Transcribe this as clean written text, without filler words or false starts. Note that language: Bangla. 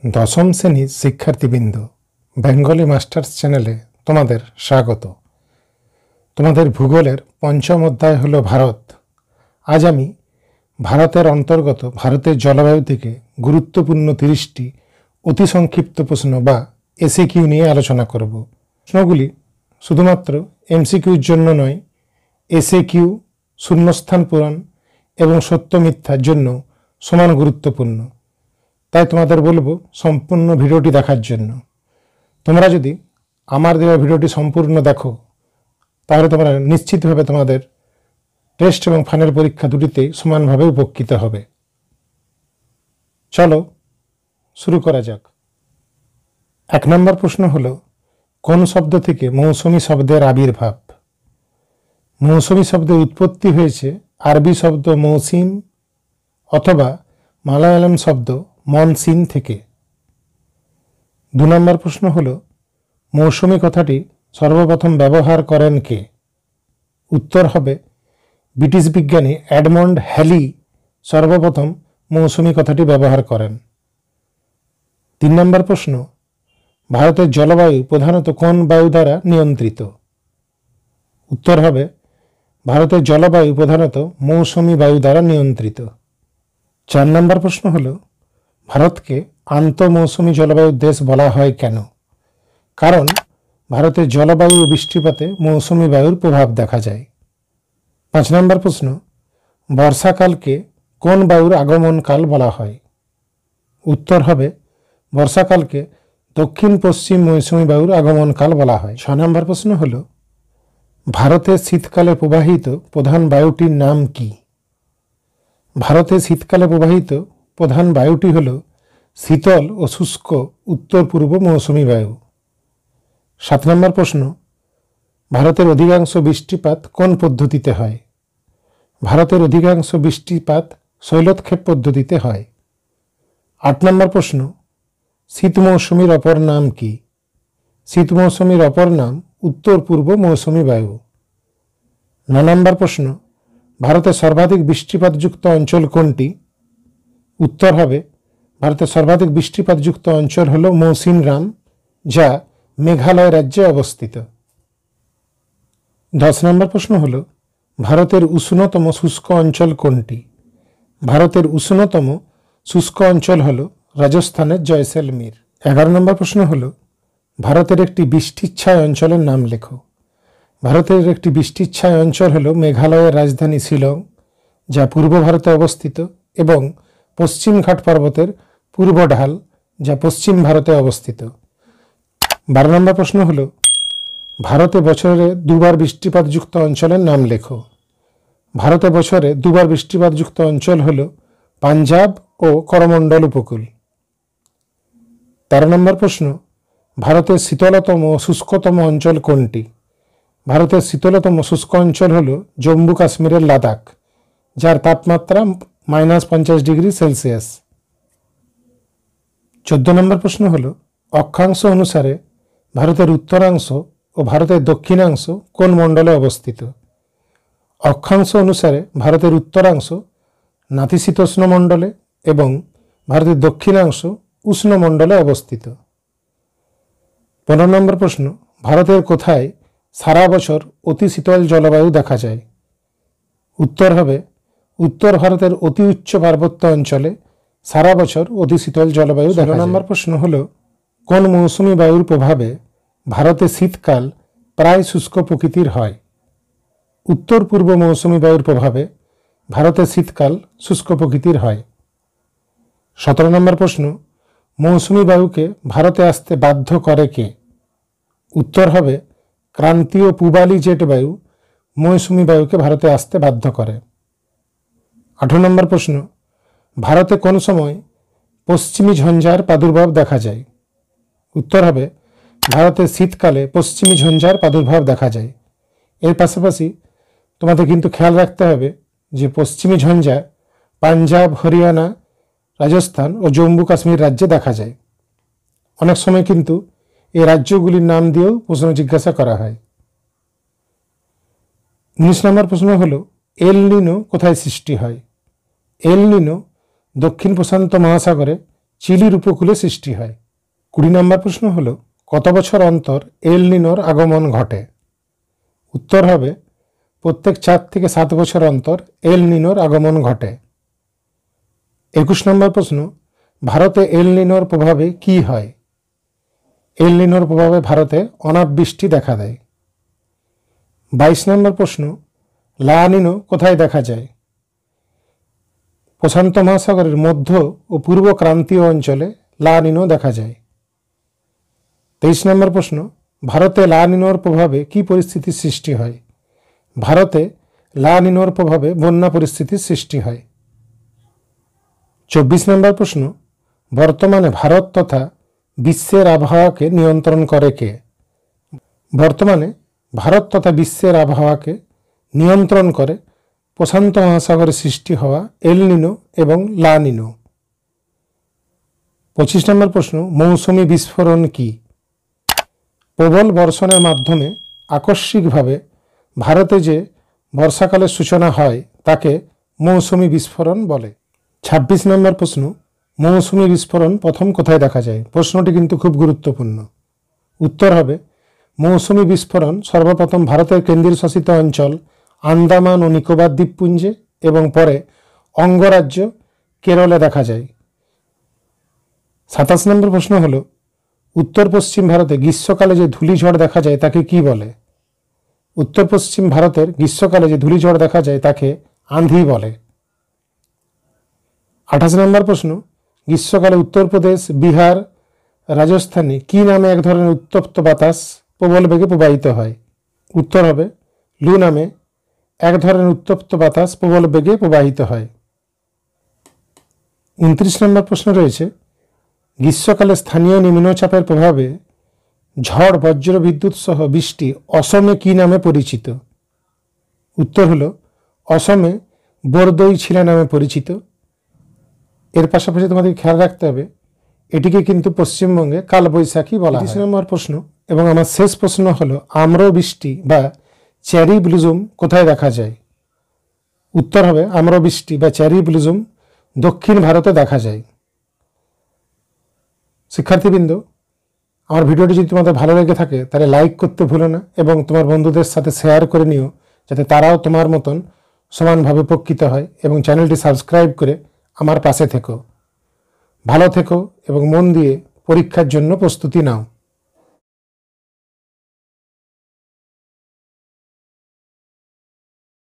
দশম শ্রেণীর শিক্ষার্থীবৃন্দ, বেঙ্গলি মাস্টার্স চ্যানেলে তোমাদের স্বাগত। তোমাদের ভূগোলের পঞ্চম অধ্যায় হলো ভারত। আজ আমি ভারতের অন্তর্গত ভারতের জলবায়ু থেকে গুরুত্বপূর্ণ 30টি অতি সংক্ষিপ্ত প্রশ্ন বা এসিকিউ নিয়ে আলোচনা করব। প্রশ্নগুলি শুধুমাত্র এমসিকিউর জন্য নয়, এসিকিউ, শূন্যস্থান পূরণ এবং সত্য মিথ্যার জন্য সমান গুরুত্বপূর্ণ। তাই তোমাদের বলবো সম্পূর্ণ ভিডিওটি দেখার জন্য। তোমরা যদি আমার দেওয়া ভিডিওটি সম্পূর্ণ দেখো তাহলে তোমরা নিশ্চিতভাবে তোমাদের টেস্ট এবং ফাইনাল পরীক্ষা দুটিতেই সমানভাবে উপকৃত হবে। চলো শুরু করা যাক। 1 নম্বর প্রশ্ন হলো, কোন শব্দ থেকে মৌসুমী শব্দের আবির্ভাব? মৌসুমী শব্দের উৎপত্তি হয়েছে আরবি শব্দ মৌসিম অথবা মালায়ালাম শব্দ মনসিন থেকে। 2 নম্বর প্রশ্ন হলো, মৌসুমী কথাটি সর্বপ্রথম ব্যবহার করেন কে? উত্তর হবে ব্রিটিশ বিজ্ঞানী এডমন্ড হ্যালি সর্বপ্রথম মৌসুমী কথাটি ব্যবহার করেন। 3 নম্বর প্রশ্ন, ভারতের জলবায়ু প্রধানত কোন বায়ু দ্বারা নিয়ন্ত্রিত? উত্তর হবে ভারতের জলবায়ু প্রধানত মৌসুমী বায়ু দ্বারা নিয়ন্ত্রিত। 4 নম্বর প্রশ্ন হলো, ভারতকে আন্তঃমৌসুমী জলবায়ুর দেশ বলা হয় কেন? কারণ ভারতের জলবায়ু ও বৃষ্টিপাতে মৌসুমী বায়ুর প্রভাব দেখা যায়। 5 নম্বর প্রশ্ন, বর্ষাকালকে কোন বায়ুর আগমনকাল বলা হয়? উত্তর হবে বর্ষাকালকে দক্ষিণ পশ্চিম মৌসুমী বায়ুর আগমনকাল বলা হয়। 6 নম্বর প্রশ্ন হল, ভারতের শীতকালে প্রবাহিত প্রধান বায়ুটির নাম কি? ভারতের শীতকালে প্রবাহিত প্রধান বায়ুটি হল শীতল ও শুষ্ক উত্তর পূর্ব মৌসুমী বায়ু। 7 নম্বর প্রশ্ন, ভারতের অধিকাংশ বৃষ্টিপাত কোন পদ্ধতিতে হয়? ভারতের অধিকাংশ বৃষ্টিপাত শৈলতক্ষেপ পদ্ধতিতে হয়। 8 নম্বর প্রশ্ন, শীত মৌসুমীর অপর নাম কি? শীত মৌসুমীর অপর নাম উত্তর পূর্ব মৌসুমী বায়ু। 9 নম্বর প্রশ্ন, ভারতের সর্বাধিক বৃষ্টিপাতযুক্ত অঞ্চল কোনটি? উত্তর হবে ভারতের সর্বাধিক বৃষ্টিপাতযুক্ত অঞ্চল হল মৌসিনরাম, যা মেঘালয় রাজ্যে অবস্থিত। 10 নম্বর প্রশ্ন হল, ভারতের উষ্ণতম শুষ্ক অঞ্চল কোনটি? ভারতের উষ্ণতম শুষ্ক অঞ্চল হল রাজস্থানের জয়সলমীর। 11 নম্বর প্রশ্ন হল, ভারতের একটি বৃষ্টিচ্ছায় অঞ্চলের নাম লেখো। ভারতের একটি বৃষ্টিচ্ছায় অঞ্চল হল মেঘালয়ের রাজধানী শিলং, যা পূর্ব ভারতে অবস্থিত, এবং পশ্চিম ঘাট পর্বতের পূর্ব ঢাল, যা পশ্চিম ভারতে অবস্থিত। 12 নম্বর প্রশ্ন হল, ভারতে বছরে 2বার বৃষ্টিপাতযুক্ত অঞ্চলের নাম লেখো। ভারতে বছরে 2বার বৃষ্টিপাতযুক্ত অঞ্চল হল পাঞ্জাব ও করমণ্ডল উপকূল। 13 নম্বর প্রশ্ন, ভারতের শীতলতম ও শুষ্কতম অঞ্চল কোনটি? ভারতের শীতলতম শুষ্ক অঞ্চল হল জম্মু কাশ্মীরের লাদাখ, যার তাপমাত্রা -50 ডিগ্রি সেলসিয়াস। 14 নম্বর প্রশ্ন হল, অক্ষাংশ অনুসারে ভারতের উত্তরাংশ ও ভারতের দক্ষিণাংশ কোন মণ্ডলে অবস্থিত? অক্ষাংশ অনুসারে ভারতের উত্তরাংশ নাতিশীতোষ্ণ মণ্ডলে এবং ভারতের দক্ষিণাংশ উষ্ণমণ্ডলে অবস্থিত। 15 নম্বর প্রশ্ন, ভারতের কোথায় সারা বছর অতি শীতল জলবায়ু দেখা যায়? উত্তর হবে উত্তর ভারতের অতি উচ্চ পার্বত্য অঞ্চলে সারা বছর অতি শীতল জলবায়ু দেখা যায়। 16 নম্বর প্রশ্ন হল, কোন মৌসুমী বায়ুর প্রভাবে ভারতে শীতকাল প্রায় শুষ্ক প্রকৃতির হয়? উত্তর পূর্ব মৌসুমী বায়ুর প্রভাবে ভারতের শীতকাল শুষ্ক প্রকৃতির হয়। 17 নম্বর প্রশ্ন, মৌসুমী বায়ুকে ভারতে আসতে বাধ্য করে কে? উত্তর হবে ক্রান্তীয় পূবালি জেট বায়ু মৌসুমী বায়ুকে ভারতে আসতে বাধ্য করে। 18 নম্বর প্রশ্ন, ভারতে কোন সময় পশ্চিমী ঝঞ্ঝার প্রাদুর্ভাব দেখা যায়? উত্তর হবে ভারতের শীতকালে পশ্চিমী ঝঞ্ঝার প্রাদুর্ভাব দেখা যায়। এর পাশাপাশি তোমাদের কিন্তু খেয়াল রাখতে হবে যে পশ্চিমী ঝঞ্ঝা পাঞ্জাব, হরিয়ানা, রাজস্থান ও জম্মু কাশ্মীর রাজ্যে দেখা যায়। অনেক সময় কিন্তু এই রাজ্যগুলির নাম দিয়েও প্রশ্ন জিজ্ঞাসা করা হয়। 19 নম্বর প্রশ্ন হল, এল নিনো কোথায় সৃষ্টি হয়? এল নিনো দক্ষিণ প্রশান্ত মহাসাগরে চিলির উপকূলে সৃষ্টি হয়? 20 নম্বর প্রশ্ন হলো কত বছর অন্তর এল নিনোর আগমন ঘটে? উত্তর হবে প্রত্যেক 4 থেকে 7 বছর অন্তর এল নিনোর আগমন ঘটে। 21 নম্বর প্রশ্ন ভারতে এল নিনোর প্রভাবে কি হয়? এল নিনোর প্রভাবে ভারতে অনাবৃষ্টি দেখা দেয়। 22 নম্বর প্রশ্ন লা নিনো কোথায় দেখা যায়? প্রশান্ত মহাসাগরের মধ্য ও পূর্ব ক্রান্তীয় অঞ্চলে লা নিনো দেখা যায়। 23 নম্বর প্রশ্ন ভারতে লা নিনোর প্রভাবে কি পরিস্থিতির সৃষ্টি হয়? ভারতে লা নিনোর প্রভাবে বন্যা পরিস্থিতির সৃষ্টি হয়। 24 নম্বর প্রশ্ন বর্তমানে ভারত তথা বিশ্বের আবহাওয়াকে নিয়ন্ত্রণ করে কে? বর্তমানে ভারত তথা বিশ্বের আবহাওয়াকে নিয়ন্ত্রণ করে প্রশান্ত মহাসাগরে সৃষ্টি হওয়া এল নিনো এবং লা নিনো। 25 নম্বর প্রশ্ন মৌসুমী বিস্ফোরণ কি? প্রবল বর্ষণের মাধ্যমে আকস্মিকভাবে ভারতে যে বর্ষাকালের সূচনা হয় তাকে মৌসুমী বিস্ফোরণ বলে। 26 নম্বর প্রশ্ন মৌসুমী বিস্ফোরণ প্রথম কোথায় দেখা যায়? প্রশ্নটি কিন্তু খুব গুরুত্বপূর্ণ। উত্তর হবে মৌসুমী বিস্ফোরণ সর্বপ্রথম ভারতের কেন্দ্রীয় শাসিত অঞ্চল আন্দামান ও নিকোবর দ্বীপপুঞ্জে এবং পরে অঙ্গরাজ্য কেরলে দেখা যায়। 27 নম্বর প্রশ্ন হল উত্তর পশ্চিম ভারতে গ্রীষ্মকালে যে ধূলিঝড় দেখা যায় তাকে কি বলে? উত্তর পশ্চিম ভারতের গ্রীষ্মকালে যে ধূলিঝড় দেখা যায় তাকে আঁধি বলে। 28 নম্বর প্রশ্ন গ্রীষ্মকালে উত্তরপ্রদেশ বিহার রাজস্থানে কি নামে এক ধরনের উত্তপ্ত বাতাস প্রবল বেগে প্রবাহিত হয়? উত্তর হবে লু নামে এক ধরনের উত্তপ্ত বাতাস প্রবল বেগে প্রবাহিত হয়। 29 নম্বর প্রশ্ন রয়েছে গ্রীষ্মকালে স্থানীয় নিম্নচাপের প্রভাবে ঝড় বজ্র বিদ্যুৎ সহ বৃষ্টি অসমে কি নামে পরিচিত? উত্তর হলো অসমে বরদই ছিলা নামে পরিচিত। এর পাশাপাশি তোমাদের খেয়াল রাখতে হবে এটিকে কিন্তু পশ্চিমবঙ্গে কালবৈশাখী বলা হয়। 30 নম্বর প্রশ্ন এবং আমার শেষ প্রশ্ন হলো আম্রবৃষ্টি বা চেরি ব্লুজুম কোথায় দেখা যায়? উত্তর হবে আম্রবৃষ্টি বা চেরি ব্লুজুম দক্ষিণ ভারতে দেখা যায়। শিক্ষার্থীবৃন্দ আমার ভিডিওটি যদি তোমাদের ভালো লেগে থাকে তাহলে লাইক করতে ভুলো না এবং তোমার বন্ধুদের সাথে শেয়ার করে নিও যাতে তারাও তোমার মতন সমানভাবে উপকৃত হয় এবং চ্যানেলটি সাবস্ক্রাইব করে আমার পাশে থেকো। ভালো থেকো এবং মন দিয়ে পরীক্ষার জন্য প্রস্তুতি নাও।